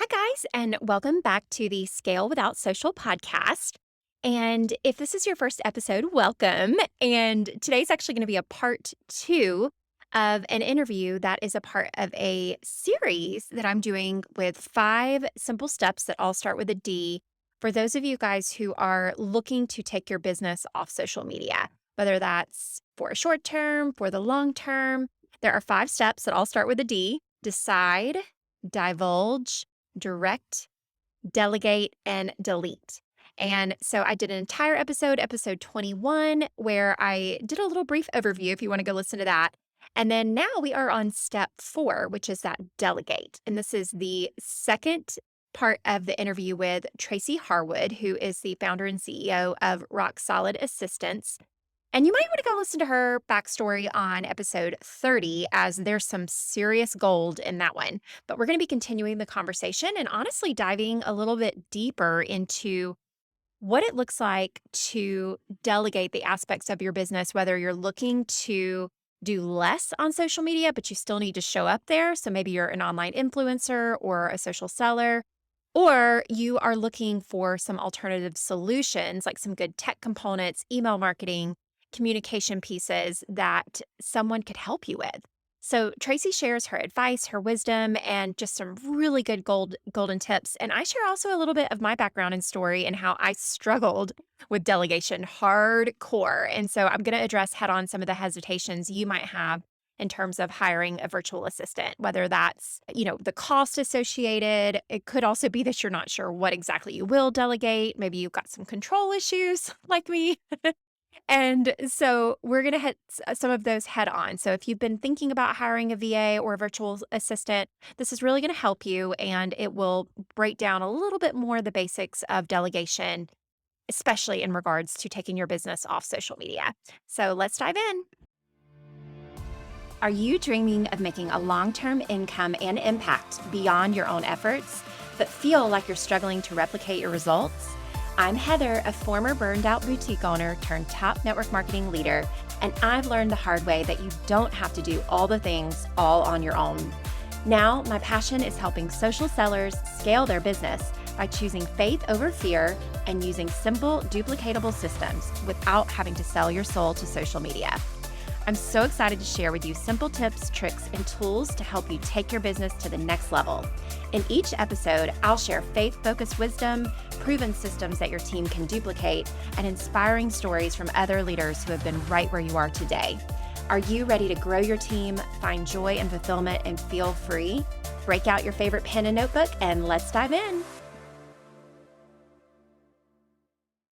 Hi, guys, and welcome back to the Scale Without Social podcast. And if this is your first episode, welcome. And today's actually going to be a part two of an interview that is a part of a series that I'm doing with 5 simple steps that all start with a D for those of you guys who are looking to take your business off social media, whether that's for a short term, for the long term. There are 5 steps that all start with a D: decide, divulge, direct, delegate, and delete. And so I did an entire episode, episode 21, where I did a little brief overview if you want to go listen to that. And then now we are on step 4, which is that delegate. And this is the second part of the interview with Tracy Harwood, who is the founder and CEO of Rock Solid Assistants. And you might want to go listen to her backstory on episode 30, as there's some serious gold in that one. But we're going to be continuing the conversation and honestly diving a little bit deeper into what it looks like to delegate the aspects of your business, whether you're looking to do less on social media, but you still need to show up there. So maybe you're an online influencer or a social seller, or you are looking for some alternative solutions, like some good tech components, email marketing, communication pieces that someone could help you with. So Tracy shares her advice, her wisdom, and just some really good golden tips. And I share also a little bit of my background and story and how I struggled with delegation hardcore. And so I'm going to address head on some of the hesitations you might have in terms of hiring a virtual assistant, whether that's, the cost associated. It could also be that you're not sure what exactly you will delegate. Maybe you've got some control issues like me. And so we're going to hit some of those head on. So if you've been thinking about hiring a VA or a virtual assistant, this is really going to help you, and it will break down a little bit more the basics of delegation, especially in regards to taking your business off social media. So let's dive in. Are you dreaming of making a long-term income and impact beyond your own efforts, but feel like you're struggling to replicate your results? I'm Heather, a former burned out boutique owner turned top network marketing leader, and I've learned the hard way that you don't have to do all the things all on your own. Now, my passion is helping social sellers scale their business by choosing faith over fear and using simple, duplicatable systems without having to sell your soul to social media. I'm so excited to share with you simple tips, tricks, and tools to help you take your business to the next level. In each episode, I'll share faith-focused wisdom, proven systems that your team can duplicate, and inspiring stories from other leaders who have been right where you are today. Are you ready to grow your team, find joy and fulfillment, and feel free? Break out your favorite pen and notebook, and let's dive in.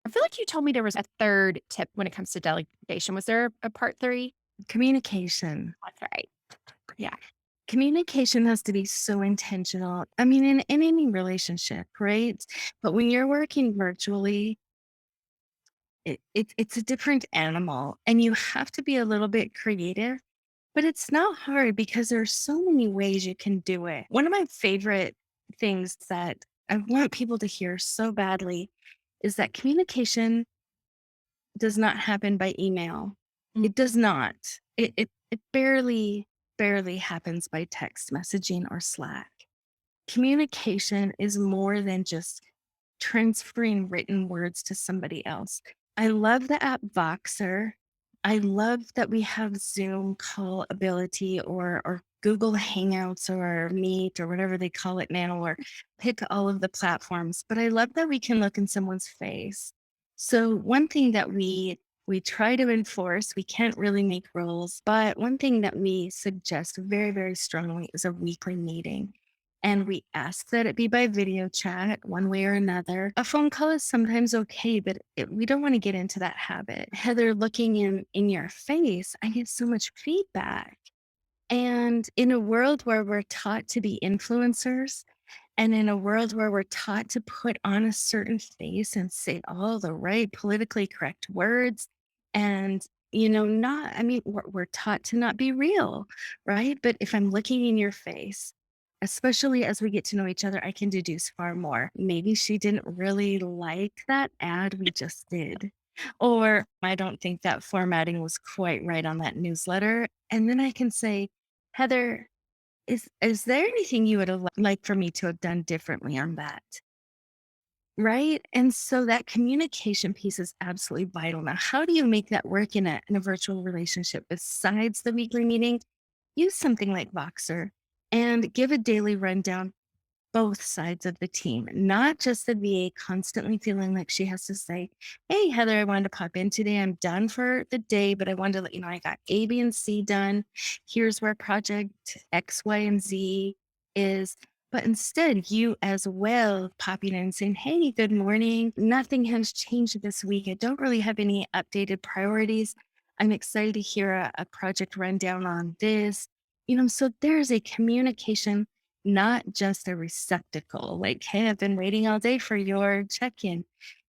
I feel like you told me there was a third tip when it comes to delegation. Was there a part 3? Communication. That's right. Yeah. Communication has to be so intentional. I mean, in any relationship, right? But when you're working virtually, it's a different animal and you have to be a little bit creative, but it's not hard because there's so many ways you can do it. One of my favorite things that I want people to hear so badly is that communication does not happen by email. Mm. It does not. It barely happens by text messaging or Slack. Communication is more than just transferring written words to somebody else. I love the app Voxer. I love that we have Zoom call ability or Google Hangouts or Meet or whatever they call it now, or pick all of the platforms. But I love that we can look in someone's face. So one thing that we try to enforce, we can't really make rules, but one thing that we suggest very strongly is a weekly meeting. And we ask that it be by video chat one way or another. A phone call is sometimes okay, but we don't want to get into that habit. Heather, looking in your face, I get so much feedback. And in a world where we're taught to be influencers, and in a world where we're taught to put on a certain face and say all the right politically correct words, and not, I mean, we're taught to not be real, right? But if I'm looking in your face, especially as we get to know each other, I can deduce far more. Maybe she didn't really like that ad we just did. Or I don't think that formatting was quite right on that newsletter. And then I can say, Heather, Is there anything you would have liked for me to have done differently on that? Right? And so that communication piece is absolutely vital. Now, how do you make that work in a virtual relationship besides the weekly meeting? Use something like Voxer and give a daily rundown both sides of the team, not just the VA constantly feeling like she has to say, "Hey, Heather, I wanted to pop in today. I'm done for the day, but I wanted to let you know I got A, B, and C done. Here's where project X, Y, and Z is." But instead, you as well popping in and saying, "Hey, good morning. Nothing has changed this week. I don't really have any updated priorities. I'm excited to hear a project rundown on this." So there's a communication, not just a receptacle. Like, "Hey, I've been waiting all day for your check in."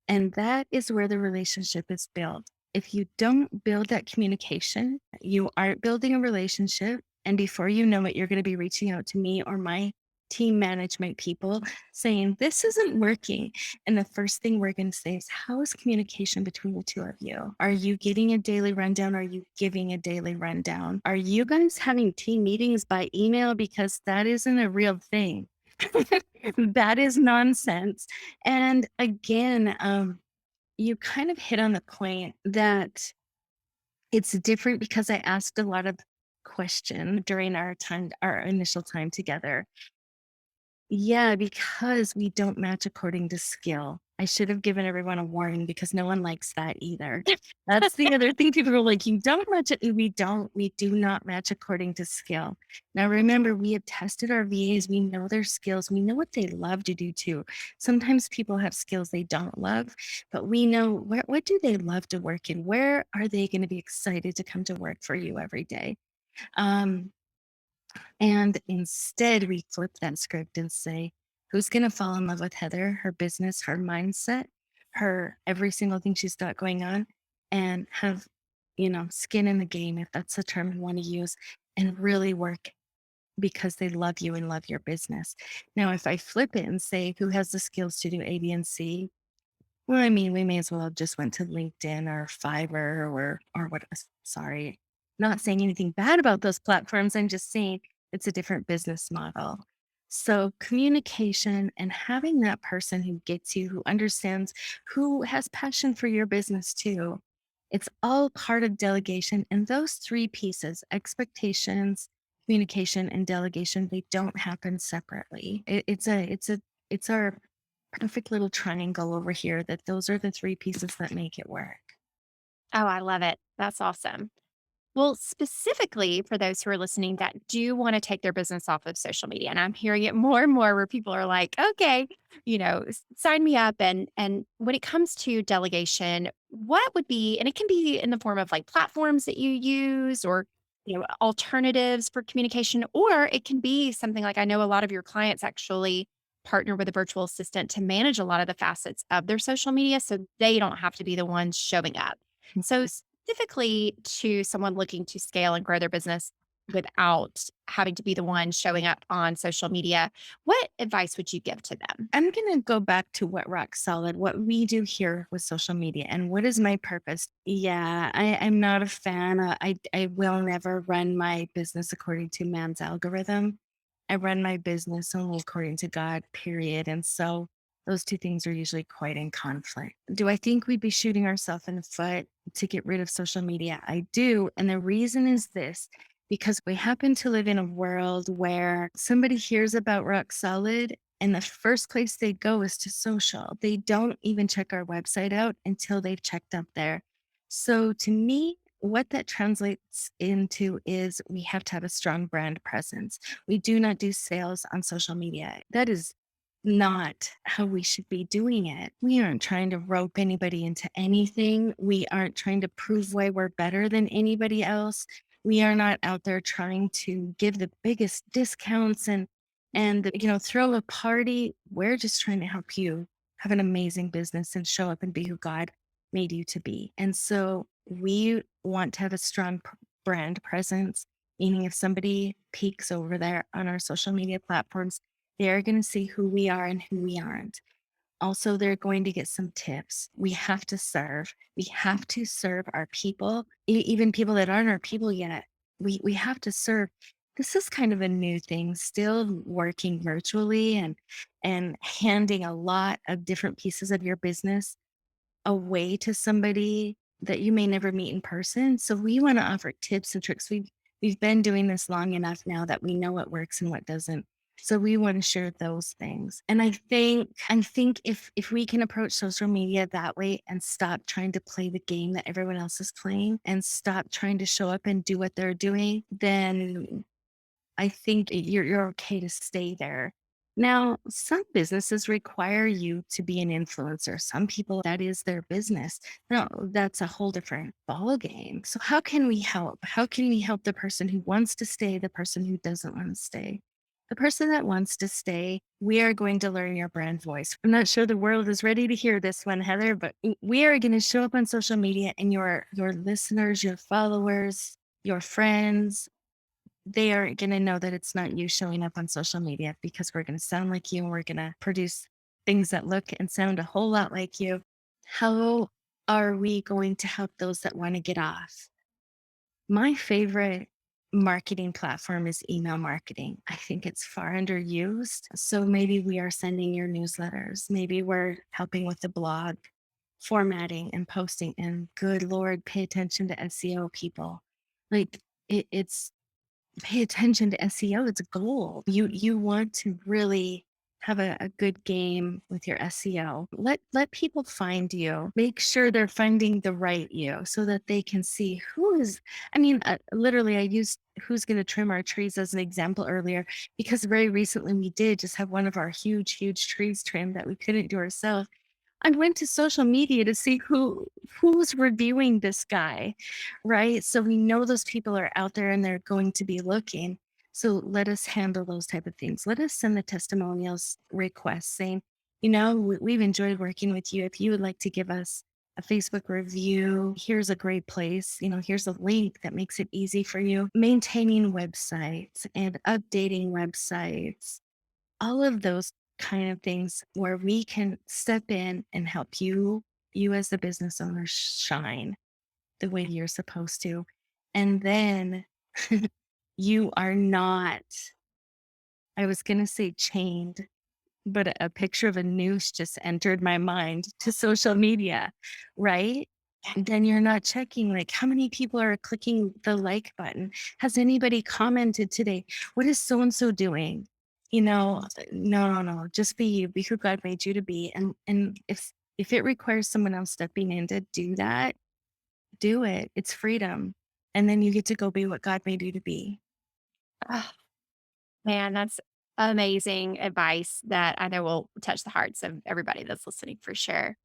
And that is where the relationship is built. If you don't build that communication, you aren't building a relationship. And before you know it, you're going to be reaching out to me or my team management people saying, "This isn't working." And the first thing we're going to say is, "How is communication between the two of you? Are you getting a daily rundown? Are you giving a daily rundown? Are you guys having team meetings by email? Because that isn't a real thing." That is nonsense. And again, you kind of hit on the point that it's different because I asked a lot of question during our initial time together. Yeah, because we don't match according to skill. I should have given everyone a warning because no one likes that either. That's the other thing. People are like, "You don't match it." We do not match according to skill. Now, remember, we have tested our VAs. We know their skills. We know what they love to do too. Sometimes people have skills they don't love, but we know what do they love to work in? Where are they going to be excited to come to work for you every day? Um, and instead, we flip that script and say, "Who's going to fall in love with Heather, her business, her mindset, her every single thing she's got going on, and have, skin in the game," if that's the term you want to use, and really work because they love you and love your business. Now, if I flip it and say, "Who has the skills to do A, B, and C?" Well, I mean, we may as well have just went to LinkedIn or Fiverr or what, sorry, not saying anything bad about those platforms. I'm just saying it's a different business model. So communication and having that person who gets you, who understands, who has passion for your business too. It's all part of delegation. And those three pieces, expectations, communication, and delegation, they don't happen separately. It's our perfect little triangle over here that those are the three pieces that make it work. Oh, I love it. That's awesome. Well, specifically for those who are listening that do want to take their business off of social media, and I'm hearing it more and more where people are like, "Okay, sign me up." And when it comes to delegation, what would be, and it can be in the form of like platforms that you use or alternatives for communication, or it can be something like I know a lot of your clients actually partner with a virtual assistant to manage a lot of the facets of their social media so they don't have to be the ones showing up. So specifically to someone looking to scale and grow their business without having to be the one showing up on social media, what advice would you give to them? I'm going to go back to what rock solid, what we do here with social media, and what is my purpose. Yeah, I'm not a fan. I will never run my business according to man's algorithm. I run my business only according to God, period. And so those two things are usually quite in conflict. Do I think we'd be shooting ourselves in the foot to get rid of social media? I do. And the reason is this, because we happen to live in a world where somebody hears about Rock Solid and the first place they go is to social. They don't even check our website out until they've checked up there. So to me, what that translates into is we have to have a strong brand presence. We do not do sales on social media. That is not how we should be doing it. We aren't trying to rope anybody into anything. We aren't trying to prove why we're better than anybody else. We are not out there trying to give the biggest discounts and throw a party. We're just trying to help you have an amazing business and show up and be who God made you to be. And so we want to have a strong brand presence, meaning if somebody peeks over there on our social media platforms, they're going to see who we are and who we aren't. Also, they're going to get some tips. We have to serve. We have to serve our people, even people that aren't our people yet. We have to serve. this is kind of a new thing, still working virtually and handing a lot of different pieces of your business away to somebody that you may never meet in person. So we want to offer tips and tricks. We've been doing this long enough now that we know what works and what doesn't. So we want to share those things. And I think if we can approach social media that way and stop trying to play the game that everyone else is playing and stop trying to show up and do what they're doing, then I think you're okay to stay there. Now, some businesses require you to be an influencer. Some people, that is their business. No, that's a whole different ball game. So how can we help? How can we help the person who wants to stay, the person who doesn't want to stay? The person that wants to stay, we are going to learn your brand voice. I'm not sure the world is ready to hear this one, Heather, but we are going to show up on social media and your listeners, your followers, your friends, they are going to know that it's not you showing up on social media because we're going to sound like you and we're going to produce things that look and sound a whole lot like you. How are we going to help those that want to get off? My favorite marketing platform is email marketing. I think it's far underused. So maybe we are sending your newsletters. Maybe we're helping with the blog formatting and posting. And good Lord, pay attention to SEO people. Like it's pay attention to SEO. It's gold. You want to really have a good game with your SEO. Let people find you. Make sure they're finding the right you so that they can see who is. I mean, literally, I used who's going to trim our trees as an example earlier because very recently we did just have one of our huge trees trimmed that we couldn't do ourselves. I went to social media to see who's reviewing this guy, right? So we know those people are out there and they're going to be looking. So let us handle those type of things. Let us send the testimonials requests saying, we've enjoyed working with you. If you would like to give us a Facebook review, here's a great place. Here's a link that makes it easy for you. Maintaining websites and updating websites, all of those kind of things where we can step in and help you as the business owner shine the way you're supposed to. And then you are not, I was going to say chained, but a picture of a noose just entered my mind to social media, right? And then you're not checking like how many people are clicking the like button. Has anybody commented today? What is so and so doing? No. Just be you. Be who God made you to be. And if it requires someone else stepping in to do that, do it. It's freedom. And then you get to go be what God made you to be. Ah, man, that's amazing advice that I know will touch the hearts of everybody that's listening for sure.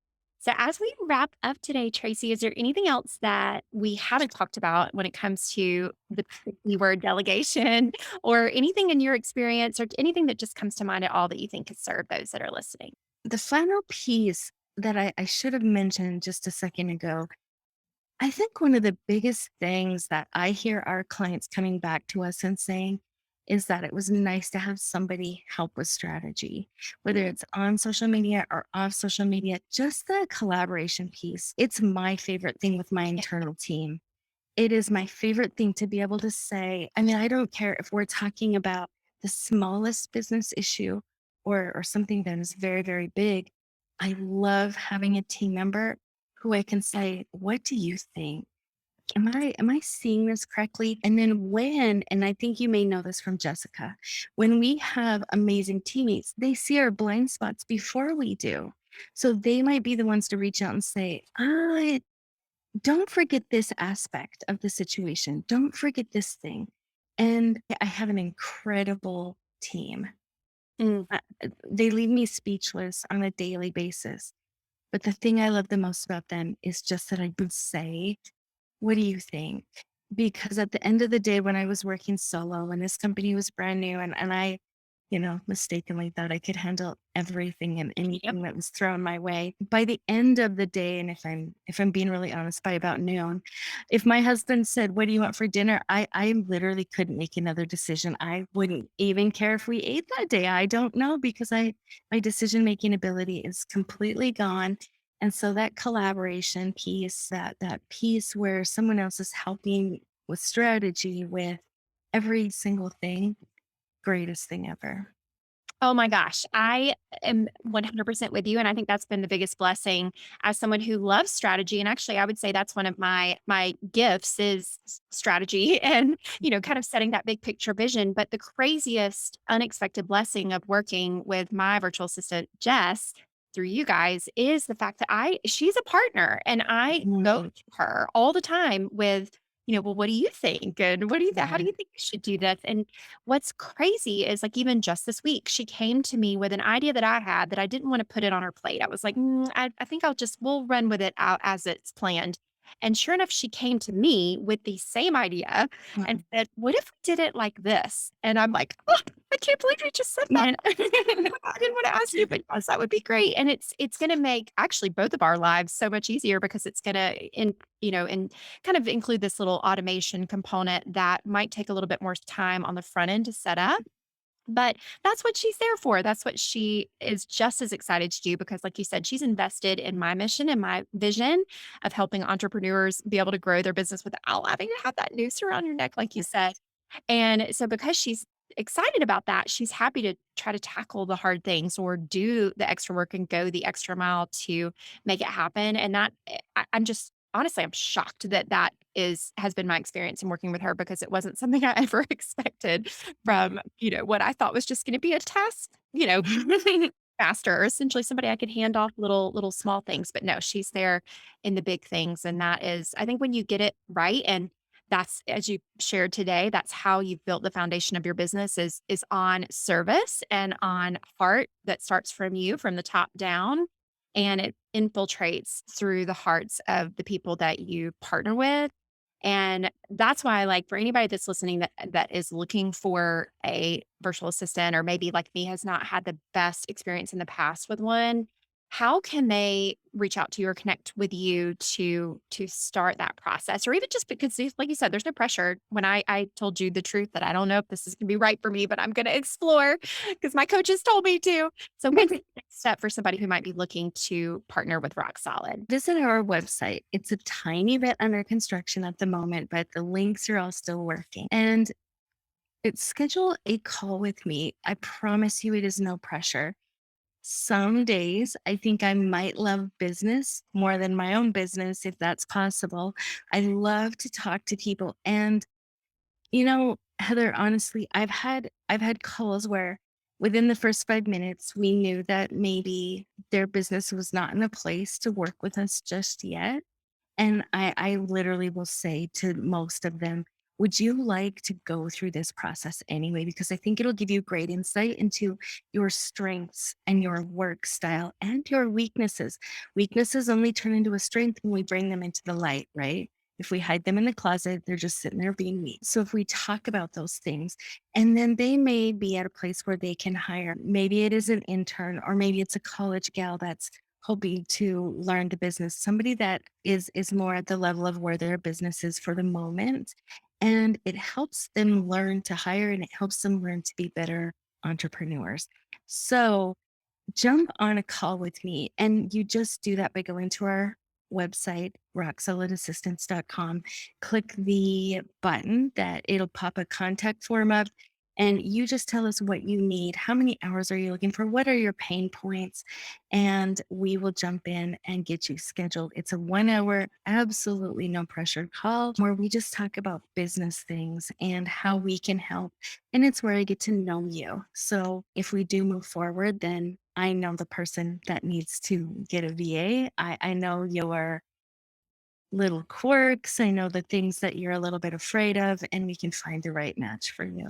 So, as we wrap up today, Tracy, is there anything else that we haven't talked about when it comes to the keyword delegation or anything in your experience or anything that just comes to mind at all that you think could serve those that are listening? The final piece that I should have mentioned just a second ago, I think one of the biggest things that I hear our clients coming back to us and saying is that it was nice to have somebody help with strategy, whether it's on social media or off social media, just the collaboration piece. It's my favorite thing with my internal team. It is my favorite thing to be able to say, I mean, I don't care if we're talking about the smallest business issue or something that is very, very big. I love having a team member who I can say, what do you think? Am I seeing this correctly? And then and I think you may know this from Jessica, when we have amazing teammates, they see our blind spots before we do. So they might be the ones to reach out and say, don't forget this aspect of the situation. Don't forget this thing. And I have an incredible team. Mm, They leave me speechless on a daily basis. But the thing I love the most about them is just that I can say, what do you think? Because at the end of the day, when I was working solo and this company was brand new and I, mistakenly thought I could handle everything and yep. anything that was thrown my way. By the end of the day, and if I'm being really honest, by about noon, if my husband said, what do you want for dinner? I literally couldn't make another decision. I wouldn't even care if we ate that day. I don't know because my decision making ability is completely gone. And so that collaboration piece, that piece where someone else is helping with strategy, with every single thing, greatest thing ever. Oh my gosh, I am 100% with you, and I think that's been the biggest blessing as someone who loves strategy, and actually, I would say that's one of my gifts is strategy and, kind of setting that big picture vision, but the craziest unexpected blessing of working with my virtual assistant, Jess, through you guys is the fact that I she's a partner, and I go Mhm. to her all the time with, "Well, what do you think? And what do you how do Yeah. you think we should do this?" And what's crazy is, like, even just this week, she came to me with an idea that I had that I didn't wanna put it on her plate. I was like, I think we'll run with it out as it's planned." And sure enough, she came to me with the same idea and Mhm. said, "What if we did it like this?" And I'm like, "Oh, I can't believe you just said that." I didn't wanna ask you, but yes, that would be great. And it's gonna make actually both of our lives so much easier because it's gonna and kind of include this little automation component that might take a little bit more time on the front end to set up. But that's what she's there for. That's what she is just as excited to do because, like you said, she's invested in my mission and my vision of helping entrepreneurs be able to grow their business without having to have that noose around your neck, like you said. And so because she's excited about that, she's happy to try to tackle the hard things or do the extra work and go the extra mile to make it happen. And that I'm just honestly, I'm shocked that that is has been my experience in working with her because it wasn't something I ever expected from, what I thought was just going to be a task, faster, or essentially somebody I could hand off little small things. But no, she's there in the big things. And that is, I think when you get it right and that's as you shared today, that's how you've built the foundation of your business is on service and on heart that starts from you from the top down and it infiltrates through the hearts of the people that you partner with. And that's why, like, for anybody that's listening that is looking for a virtual assistant, or maybe like me, has not had the best experience in the past with one, how can they reach out to you or connect with you to start that process? Or even just because, like you said, there's no pressure. When I told you the truth that I don't know if this is gonna be right for me, but I'm gonna explore because my coaches told me to. So what's the next step for somebody who might be looking to partner with Rock Solid? Visit our website. It's a tiny bit under construction at the moment, but the links are all still working. And schedule a call with me. I promise you, it is no pressure. Some days I think I might love business more than my own business, if that's possible. I love to talk to people. And, Heather, honestly, I've had calls where within the first 5 minutes, we knew that maybe their business was not in a place to work with us just yet. And I literally will say to most of them, would you like to go through this process anyway? Because I think it'll give you great insight into your strengths and your work style and your weaknesses. Weaknesses only turn into a strength when we bring them into the light, right? If we hide them in the closet, they're just sitting there being weak. So if we talk about those things, and then they may be at a place where they can hire, maybe it is an intern, or maybe it's a college gal that's hoping to learn the business, somebody that is more at the level of where their business is for the moment. And it helps them learn to hire and it helps them learn to be better entrepreneurs. So jump on a call with me. And you just do that by going to our website, rocksolidassistance.com. Click the button that it'll pop a contact form up. And you just tell us what you need. How many hours are you looking for? What are your pain points? And we will jump in and get you scheduled. It's a 1 hour, absolutely no pressure call where we just talk about business things and how we can help, and it's where I get to know you. So if we do move forward, then I know the person that needs to get a VA. I know your little quirks. I know the things that you're a little bit afraid of, and we can find the right match for you.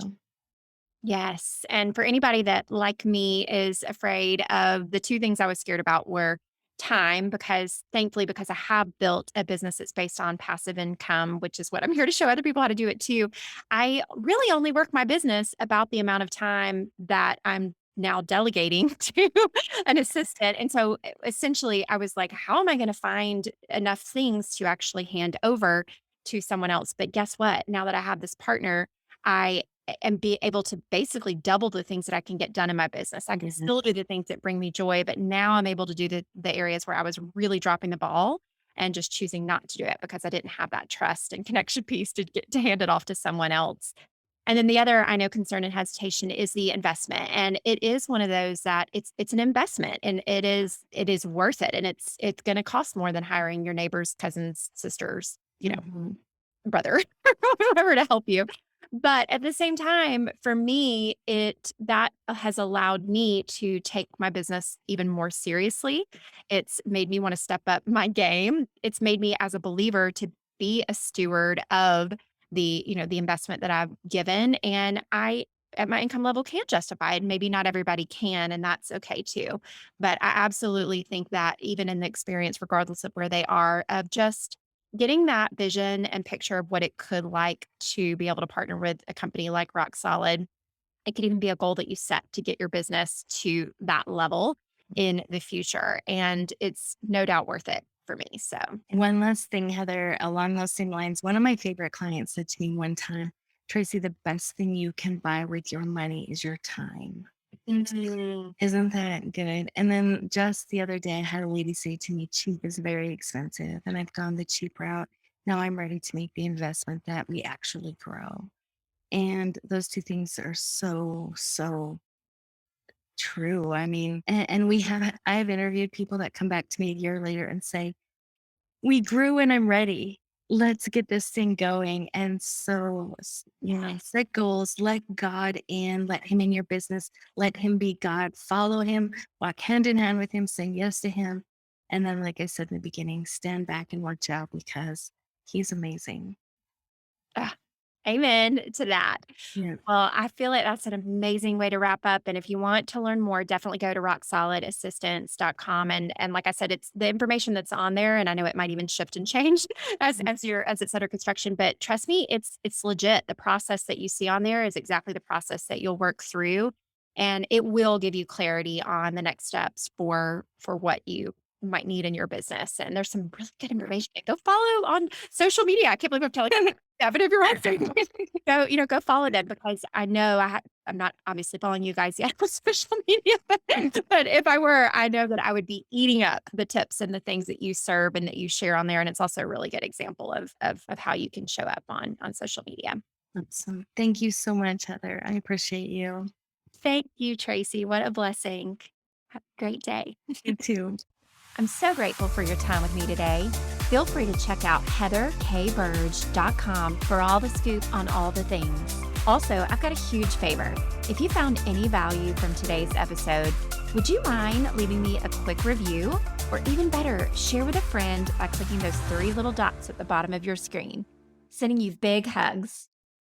Yes, and for anybody that, like me, is afraid of the 2 things I was scared about were time, because thankfully, because I have built a business that's based on passive income, which is what I'm here to show other people how to do it too. I really only work my business about the amount of time that I'm now delegating to an assistant, and so, essentially, I was like, "How am I gonna find enough things to actually hand over to someone else?" But guess what? Now that I have this partner, I and be able to basically double the things that I can get done in my business. I can Mhm. still do the things that bring me joy, but now I'm able to do the areas where I was really dropping the ball and just choosing not to do it because I didn't have that trust and connection piece to get to hand it off to someone else. And then the other I know concern and hesitation is the investment. And it is one of those that it's an investment and it is worth it. And it's gonna cost more than hiring your neighbors, cousins, sisters, Mhm. brother, whoever to help you. But at the same time, for me, it that has allowed me to take my business even more seriously. It's made me want to step up my game. It's made me as a believer to be a steward of the investment that I've given. And I at my income level can't justify it. Maybe not everybody can, and that's okay too. But I absolutely think that even in the experience, regardless of where they are, of just getting that vision and picture of what it could like to be able to partner with a company like Rock Solid. It could even be a goal that you set to get your business to that level in the future. And it's no doubt worth it for me. So, One last thing, Heather, along those same lines, one of my favorite clients said to me one time, Tracy, the best thing you can buy with your money is your time. mhm. Isn't that good? And then just the other day, I had a lady say to me, cheap is very expensive. And I've gone the cheap route. Now I'm ready to make the investment that we actually grow. And those two things are so, so true. I mean, and I've interviewed people that come back to me a year later and say, we grew and I'm ready. Let's get this thing going. And so, Yes. set goals, let God in, let Him in your business, let Him be God, follow Him, walk hand in hand with Him, say yes to Him. And then, like I said in the beginning, stand back and watch out because He's amazing. Ah, amen to that. Yeah. Well, I feel like that's an amazing way to wrap up. And if you want to learn more, definitely go to rocksolidassistance.com. And like I said, it's the information that's on there. And I know it might even shift and change as it's under construction. But trust me, it's legit. The process that you see on there is exactly the process that you'll work through. And it will give you clarity on the next steps for what you might need in your business. And there's some really good information. Go follow on social media. I can't believe I'm telling you that, but if you're on go follow them because I know I'm not obviously following you guys yet on social media, but if I were, I know that I would be eating up the tips and the things that you serve and that you share on there. And it's also a really good example of how you can show up on social media. Awesome. Thank you so much, Heather. I appreciate you. Thank you, Tracy. What a blessing. Have a great day. You too. I'm so grateful for your time with me today. Feel free to check out heatherkburge.com for all the scoop on all the things. Also, I've got a huge favor. If you found any value from today's episode, would you mind leaving me a quick review? Or even better, share with a friend by clicking those three little dots at the bottom of your screen. Sending you big hugs.